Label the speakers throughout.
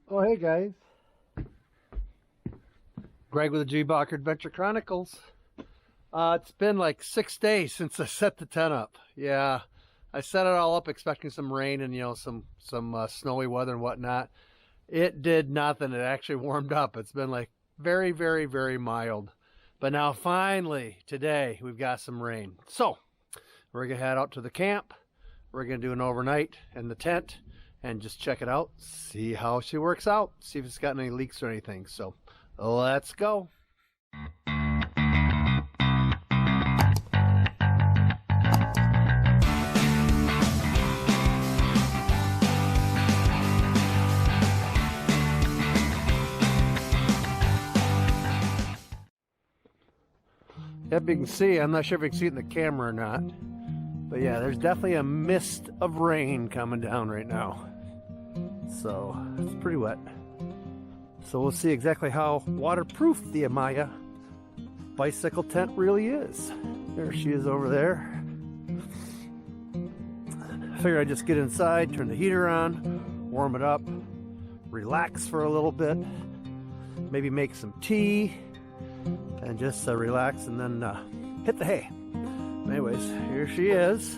Speaker 1: Oh, hey guys. Greg with the G Bacher Adventure Chronicles. It's been like 6 days since I set the tent up. Yeah, I set it all up expecting some rain and, some snowy weather and whatnot. It did nothing. It actually warmed up. It's been like very, very, very mild. But now finally, today, we've got some rain. So, we're going to head out to the camp. We're going to do an overnight in the tent and just check it out, see how she works out, see if it's got any leaks or anything. So, let's go. Yep, you can see, I'm not sure if you can see it in the camera or not, but yeah, there's definitely a mist of rain coming down right now. So, it's pretty wet. So we'll see exactly how waterproof the Ayamaya bicycle tent really is. There she is over there. I figured I'd just get inside, turn the heater on, warm it up, relax for a little bit, maybe make some tea, and just relax and then hit the hay. Anyways, here she is.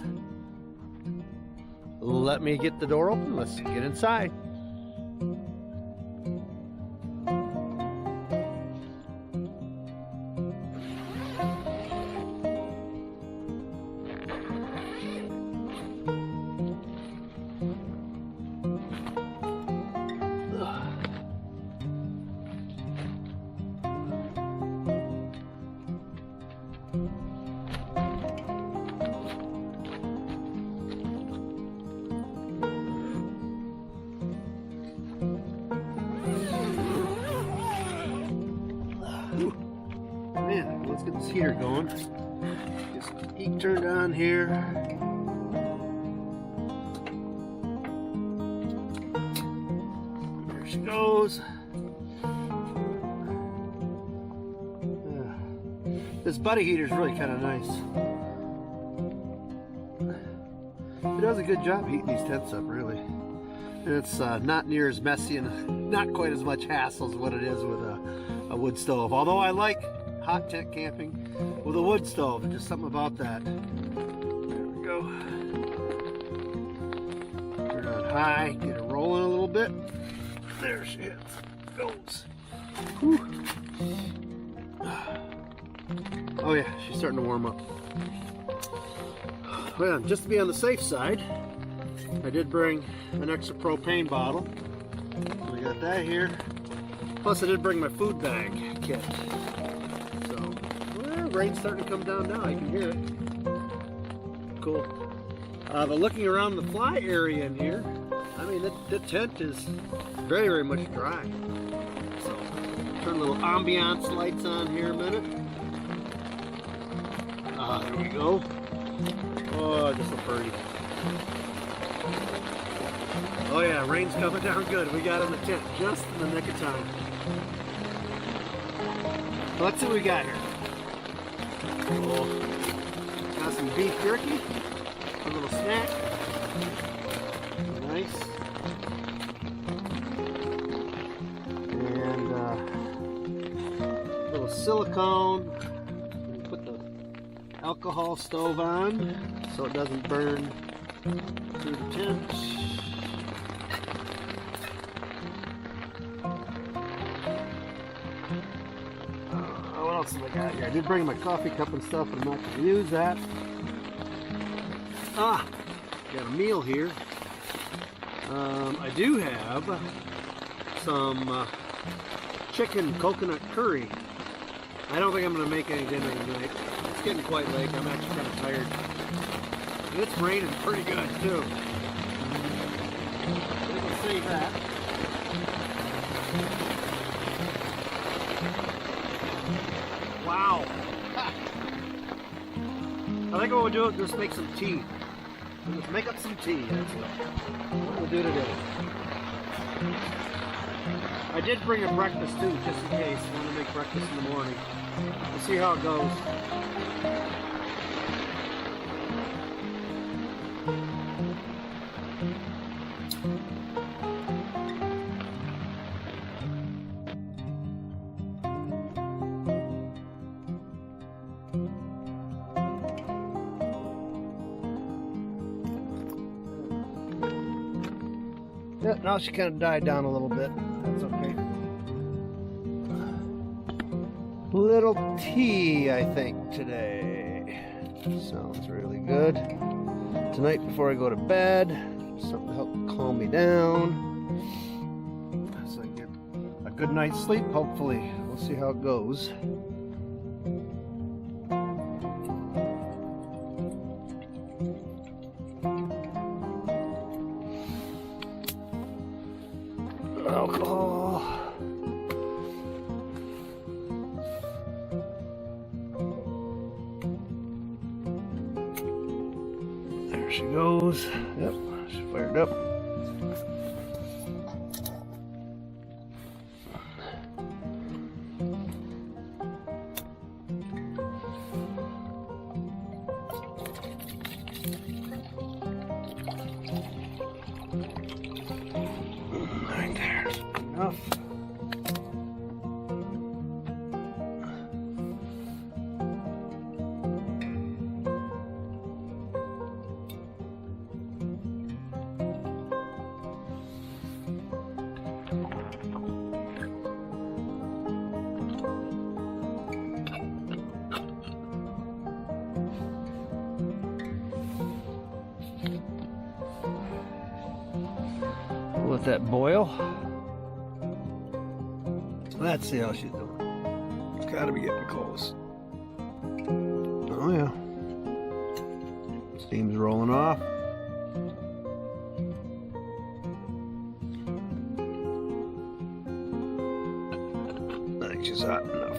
Speaker 1: Let me get the door open. Let's get inside. Man, let's get this heater going. Get some heat turned on here. There she goes. This buddy heater is really kind of nice. It does a good job heating these tents up, really. And it's not near as messy and not quite as much hassle as what it is with a wood stove. Although I like hot tent camping with a wood stove, just something about that. There we go. Turn it on high, get it rolling a little bit. There she is. Goes. Whew. Oh yeah, she's starting to warm up. Well, just to be on the safe side, I did bring an extra propane bottle. We got that here. Plus I did bring my food bag kit. So, well, rain's starting to come down now. I can hear it. Cool. But looking around the fly area in here, I mean, the tent is very, very much dry. So, turn a little ambiance lights on here a minute. There we go. Oh, just so pretty. Oh yeah, rain's coming down good. We got in the tent just in the nick of time. Let's see what we got here. Oh, got some beef jerky, a little snack. Nice. And a little silicone. Put the alcohol stove on so it doesn't burn through the tent. What else have I got here? I did bring my coffee cup and stuff, but I'm not going to use that. Got a meal here. I do have some chicken coconut curry. I don't think I'm going to make any dinner tonight. It's getting quite late. I'm actually kind of tired. And it's raining pretty good too. We can save that. Wow. I think what we'll do is just make some tea. We'll just make up some tea. That's what we'll do today. I did bring a breakfast too, just in case. I want to make breakfast in the morning. We'll see how it goes. Yeah, now she kind of died down a little bit. That's okay. Little tea, I think, today. Sounds really good. Tonight before I go to bed, something to help calm me down. So I get a good night's sleep, hopefully. We'll see how it goes. Alcohol. There she goes. Yep, she fired up. Right there. Enough. Let that boil. Let's see how she's doing. It's got to be getting close. Oh yeah. Steam's rolling off. I think she's hot enough.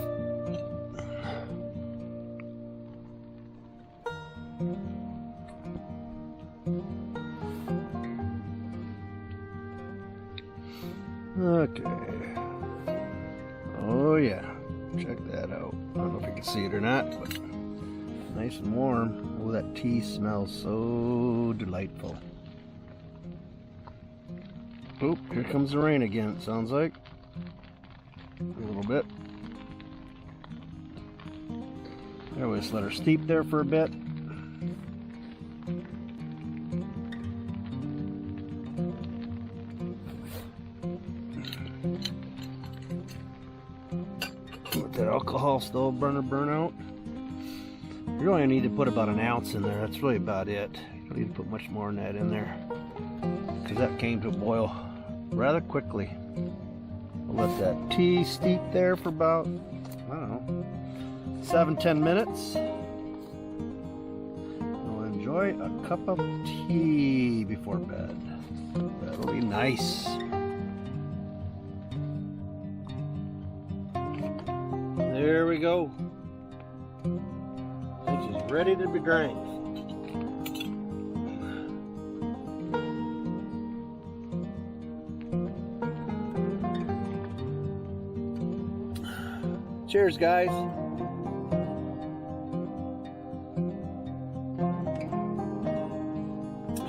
Speaker 1: Okay. Oh yeah. Check that out. I don't know if you can see it or not, but nice and warm. Oh, that tea smells so delightful. Oop, here comes the rain again, it sounds like. A little bit. There, we just let her steep there for a bit. Let that alcohol stove burner burn out. You only need to put about an ounce in there. That's really about it. You don't need to put much more than that in there, because that came to a boil rather quickly. We'll let that tea steep there for about, I don't know, 7-10 minutes. We'll enjoy a cup of tea before bed. That'll be nice. There we go. She's ready to be drank. Cheers, guys.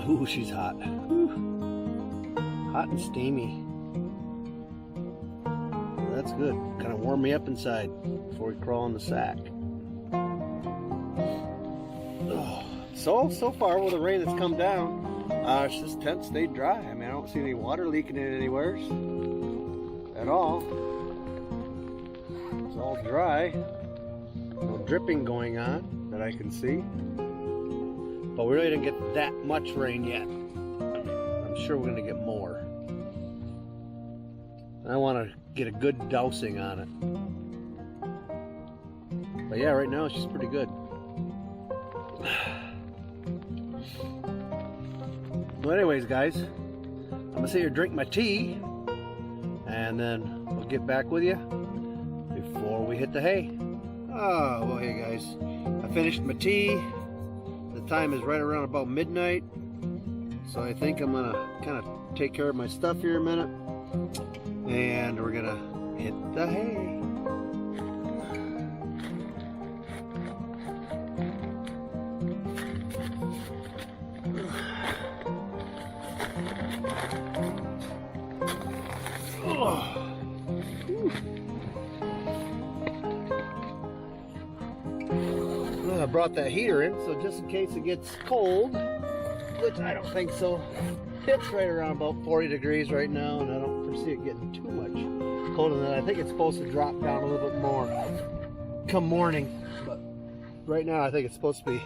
Speaker 1: Ooh, she's hot. Ooh. Hot and steamy. That's good. Kind of warm me up inside before we crawl in the sack. Oh. So far with the rain that's come down, this tent stayed dry. I mean, I don't see any water leaking in anywhere at all. It's all dry. No dripping going on that I can see. But we really didn't get that much rain yet. I'm sure we're gonna get more. I want to get a good dousing on it. But yeah, right now it's just pretty good. Well, anyways, guys, I'm gonna sit here drink my tea, and then we'll get back with you before we hit the hay. Oh, well, hey guys, I finished my tea. The time is right around about midnight, so I think I'm gonna kind of take care of my stuff here a minute, and we're gonna hit the hay. Well, I brought that heater in, so just in case it gets cold, which I don't think so, It's right around about 40 degrees right now, and I don't foresee it getting too much colder than that. I think it's supposed to drop down a little bit more come morning, but right now I think it's supposed to be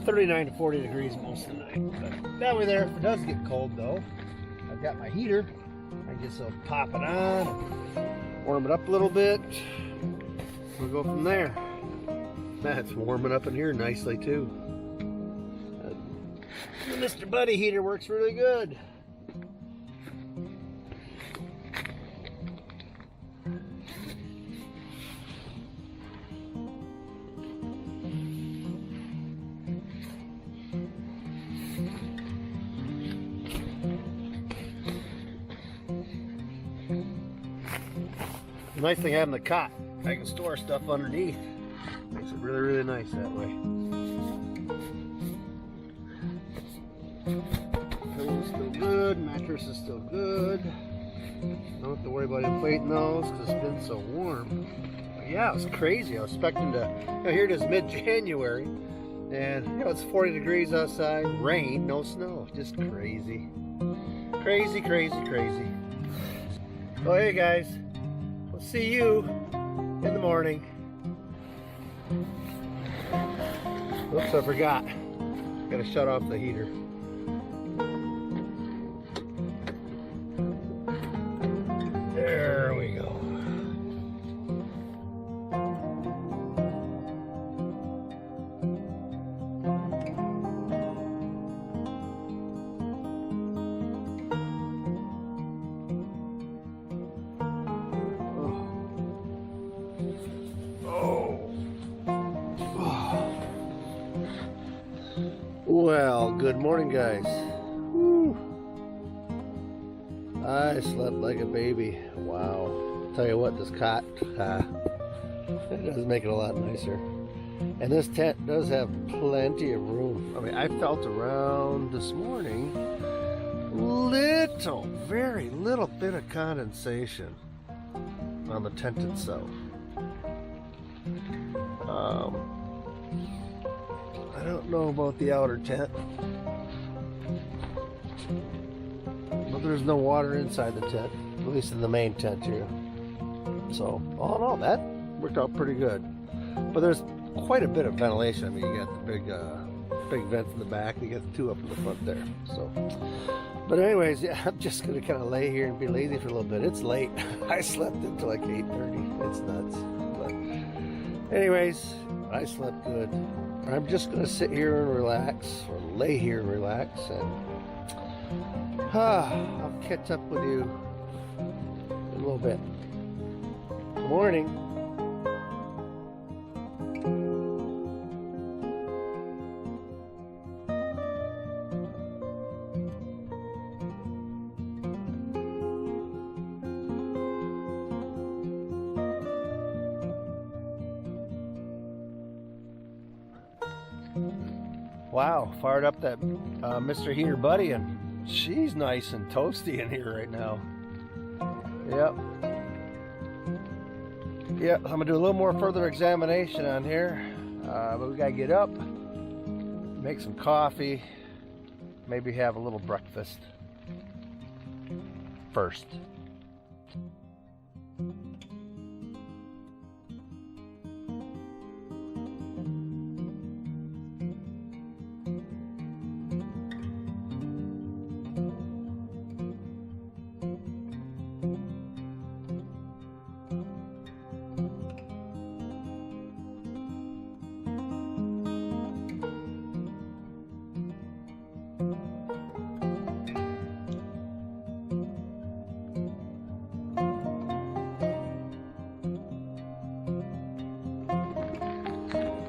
Speaker 1: 39 to 40 degrees most of the night. But that way there, if it does get cold though, I've got my heater. I can just pop it on, warm it up a little bit. We'll go from there. That's warming up in here nicely too. The Mr. Buddy heater works really good. The nice thing having the cot, I can store stuff underneath. Makes it really, really nice that way. Pillow's still good, mattress is still good. Don't have to worry about inflating those because it's been so warm. But yeah, it was crazy. I was expecting to, here it is mid-January, and it's 40 degrees outside, rain, no snow. Just crazy. Crazy, crazy, crazy. Well, hey guys. We'll see you in the morning. Oops, I forgot. Gotta shut off the heater. There we go. Well, good morning, guys. Woo. I slept like a baby. Wow. Tell you what, this cot, it does make it a lot nicer. And this tent does have plenty of room. I mean, I felt around this morning, very little bit of condensation on the tent itself. I don't know about the outer tent, but there's no water inside the tent, at least in the main tent here. So, all in all, that worked out pretty good. But there's quite a bit of ventilation. I mean, you got the big vents in the back, you got the two up in the front there. So, but anyways, yeah, I'm just gonna kind of lay here and be lazy for a little bit. It's late. I slept until like 8:30. It's nuts. But anyways, I slept good. I'm just going to sit here and relax, or lay here and relax, and I'll catch up with you in a little bit. Good morning. Wow, fired up that Mr. Heater Buddy, and she's nice and toasty in here right now. Yep. I'm gonna do a little more further examination on here, but we gotta get up, make some coffee, maybe have a little breakfast first.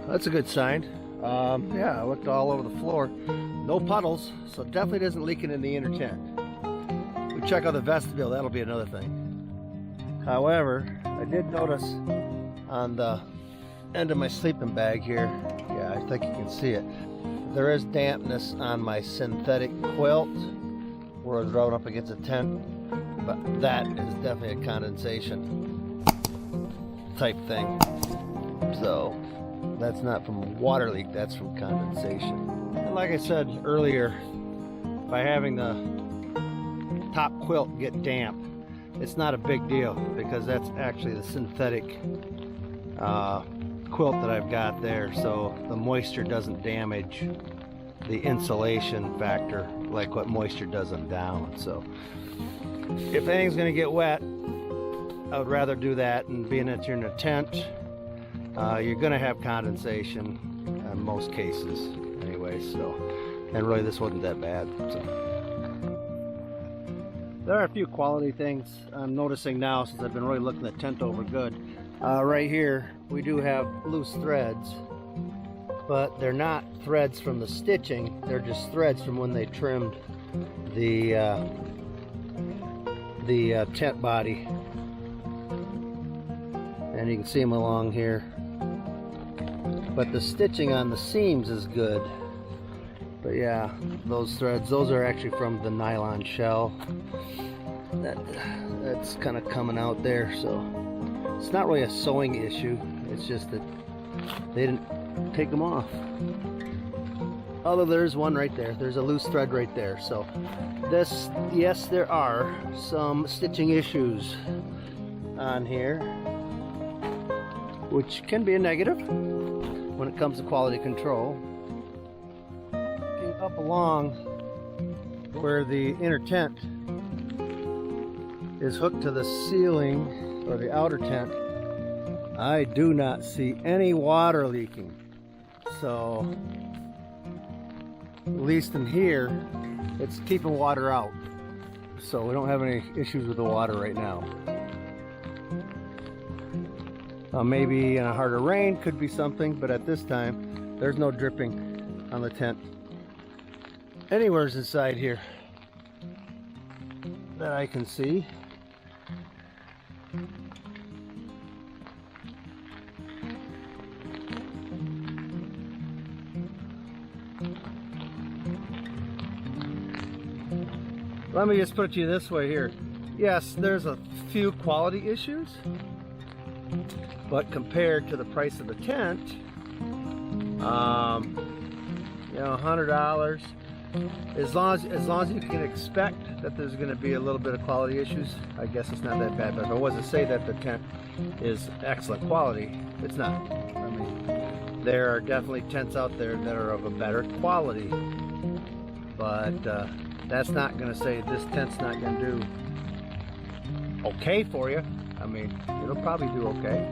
Speaker 1: That's a good sign. Yeah, I looked all over the floor. No puddles, so it definitely isn't leaking in the inner tent. We check out the vestibule, that'll be another thing. However, I did notice on the end of my sleeping bag here, yeah, I think you can see it, there is dampness on my synthetic quilt where it's rubbing up against the tent, but that is definitely a condensation type thing. So that's not from water leak, that's from condensation. And like I said earlier, by having the
Speaker 2: top quilt get damp. It's not a big deal because that's actually the synthetic quilt that I've got there, so the moisture doesn't damage the insulation factor like what moisture does on down. So if anything's going to get wet, I would rather do that. And being that you're in a tent, you're going to have condensation in most cases anyway. So, and really this wasn't that bad. So there are a few quality things I'm noticing now since I've been really looking the tent over good. Right here we do have loose threads, but they're not threads from the stitching, they're just threads from when they trimmed the tent body. And you can see them along here. But the stitching on the seams is good. But yeah, those threads, those are actually from the nylon shell. That's kind of coming out there, so it's not really a sewing issue. It's just that they didn't take them off. Although there's one right there. There's a loose thread right there. So this, yes, there are some stitching issues on here, which can be a negative when it comes to quality control. Looking up along where the inner tent is hooked to the ceiling or the outer tent, I do not see any water leaking. So at least in here it's keeping water out, so we don't have any issues with the water right now. Maybe in a harder rain could be something, but at this time there's no dripping on the tent anywheres inside here that I can see. Let me just put it to you this way here. Yes, there's a few quality issues, but compared to the price of the tent, you know, $100, as long as you can expect that there's going to be a little bit of quality issues, I guess it's not that bad. But if I was to say that the tent is excellent quality, it's not. I mean, there are definitely tents out there that are of a better quality, but that's not going to say this tent's not going to do okay for you. I mean, it'll probably do okay.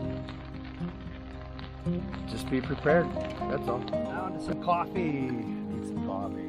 Speaker 2: Just be prepared. That's all. Now onto some coffee. Need some coffee.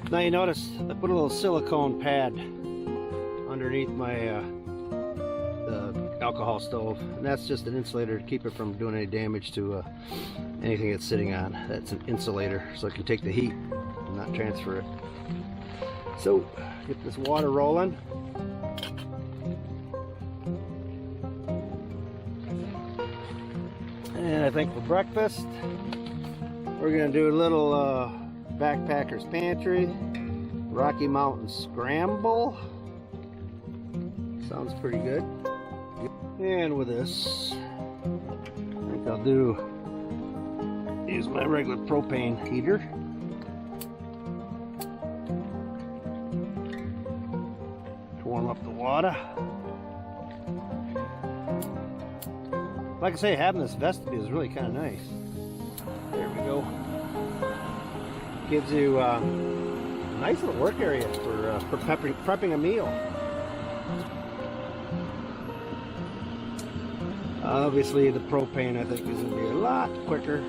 Speaker 2: Now you notice I put a little silicone pad underneath my the alcohol stove, and that's just an insulator to keep it from doing any damage to anything it's sitting on. That's an insulator, so it can take the heat and not transfer it. So get this water rolling. And I think for breakfast we're gonna do a little Backpacker's Pantry, Rocky Mountain Scramble. Sounds pretty good. And with this, I think I'll use my regular propane heater. To warm up the water. Like I say, having this vestibule is really kind of nice. There we go. Gives you a nice little work area for prepping a meal. Obviously the propane I think is going to be a lot quicker.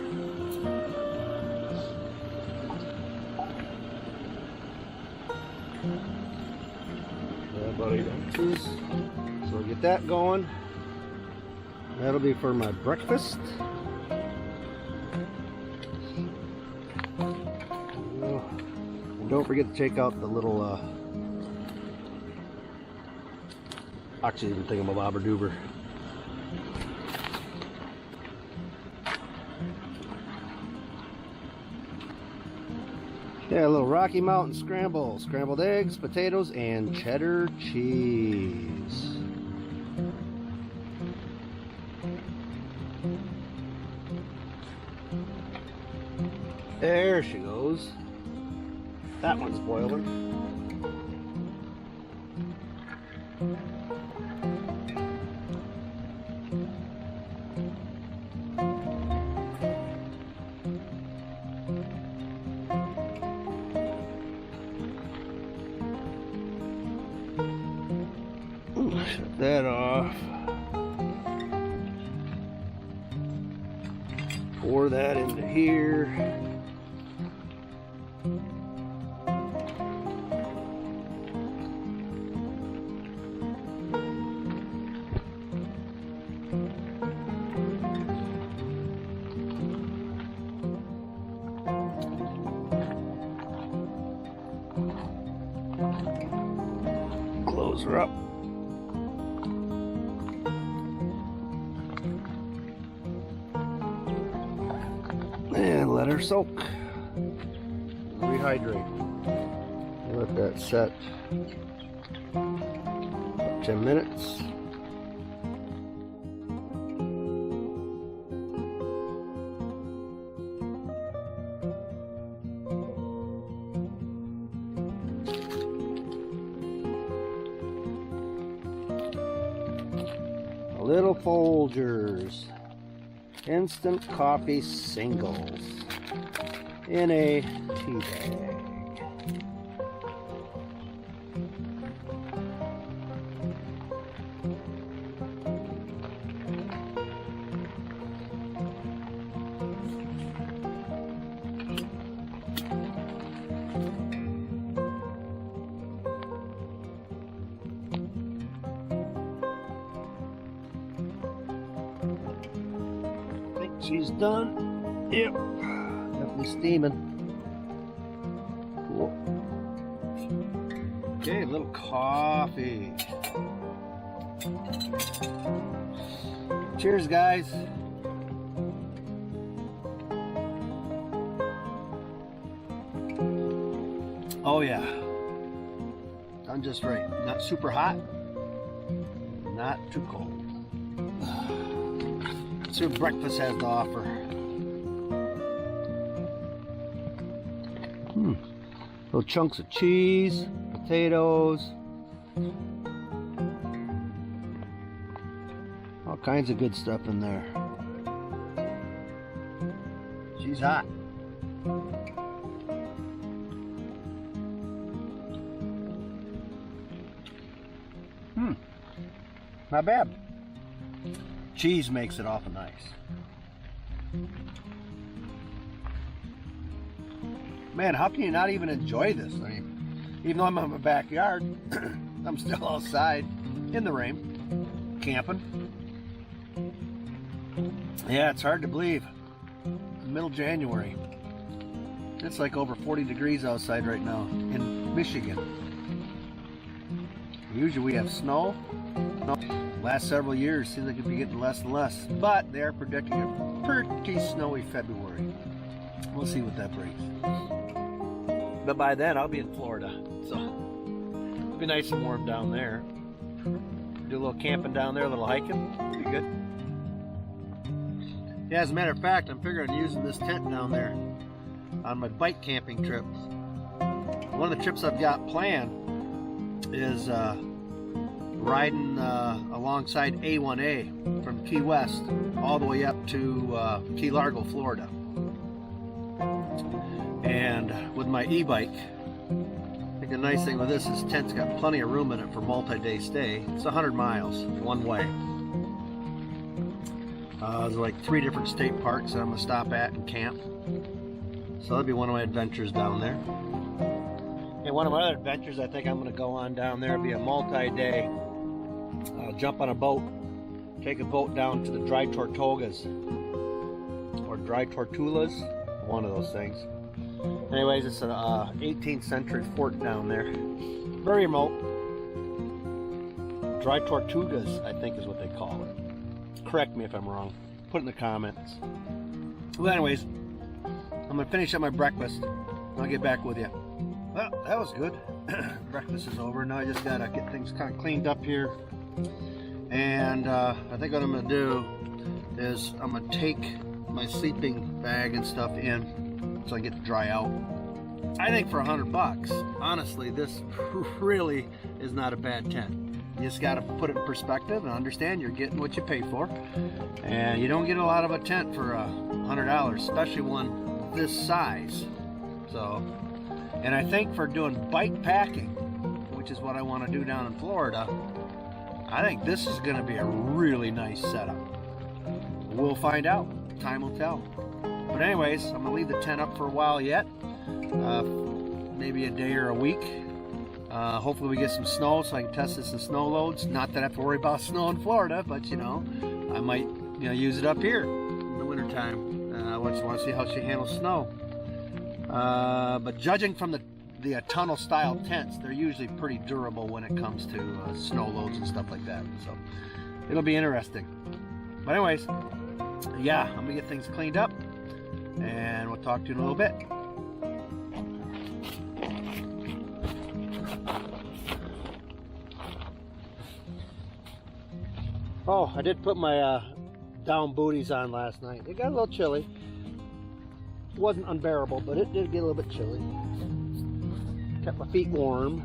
Speaker 2: About 8 ounces. So we'll get that going. That'll be for my breakfast. And don't forget to check out the little oxygen thingamabobber-doober. Yeah, a little Rocky Mountain scramble. Scrambled eggs, potatoes, and cheddar cheese. There she goes. That one's boiling. Shut that off. Pour that into here. Close her up. And let her soak. Rehydrate. Let that set about 10 minutes. Little Folgers instant coffee singles in a tea bag. She's done. Yep. Definitely steaming. Cool. Okay, a little coffee. Cheers, guys. Oh, yeah. Done just right. Not super hot. Not too cold. See what breakfast has to offer. Little chunks of cheese, potatoes, all kinds of good stuff in there. She's hot. Not bad. Cheese makes it awful nice. Man, how can you not even enjoy this? I mean, even though I'm in my backyard, I'm still outside in the rain, camping. Yeah, it's hard to believe. Middle January. It's like over 40 degrees outside right now in Michigan. Usually we have snow. Last several years seems like it'd be getting less and less, but they are predicting a pretty snowy February. We'll see what that brings. But by then I'll be in Florida, so it'll be nice and warm down there. Do a little camping down there, a little hiking, be good. Yeah, as a matter of fact, I'm figuring on using this tent down there on my bike camping trips. One of the trips I've got planned is riding alongside A1A from Key West all the way up to Key Largo, Florida. And with my e-bike, I think the nice thing with this is the tent's got plenty of room in it for multi-day stay. It's 100 miles one way. There's like 3 different state parks that I'm gonna stop at and camp. So that'll be one of my adventures down there. And one of my other adventures I think I'm gonna go on down there will be a multi-day jump on a boat take a boat down to the dry tortugas or dry tortulas, one of those things. Anyways, it's an 18th century fort down there, very remote. Dry tortugas, I think is what they call it. Correct me if I'm wrong. Put it in the comments. Well, anyways, I'm gonna finish up my breakfast. I'll get back with you. Well, that was good. Breakfast is over. Now I just gotta get things kind of cleaned up here. And I think what I'm gonna do is I'm gonna take my sleeping bag and stuff in so I get to dry out. I think for $100, honestly, this really is not a bad tent. You just got to put it in perspective and understand you're getting what you pay for. And you don't get a lot of a tent for $100, especially one this size. So, and I think for doing bike packing, which is what I want to do down in Florida, I think this is going to be a really nice setup. We'll find out. Time will tell. But anyways, I'm going to leave the tent up for a while yet. Maybe a day or a week. Hopefully we get some snow so I can test this in snow loads. Not that I have to worry about snow in Florida, but you know, I might use it up here in the wintertime. I just want to see how she handles snow. But judging from the tunnel style tents, they're usually pretty durable when it comes to snow loads and stuff like that. So it'll be interesting. But anyways, yeah, I'm gonna get things cleaned up and we'll talk to you in a little bit. Oh, I did put my down booties on last night. It got a little chilly. It wasn't unbearable, but it did get a little bit chilly. Kept my feet warm.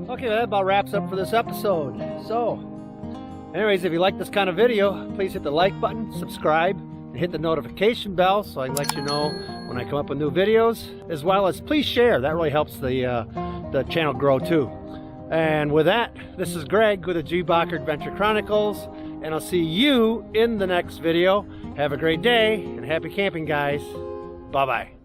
Speaker 2: Okay, that about wraps up for this episode. So, anyways, if you like this kind of video, please hit the like button, subscribe, and hit the notification bell so I can let you know when I come up with new videos. As well as please share. That really helps the channel grow too. And with that, this is Greg with the G. Bacher Adventure Chronicles, and I'll see you in the next video. Have a great day and happy camping, guys. Bye-bye.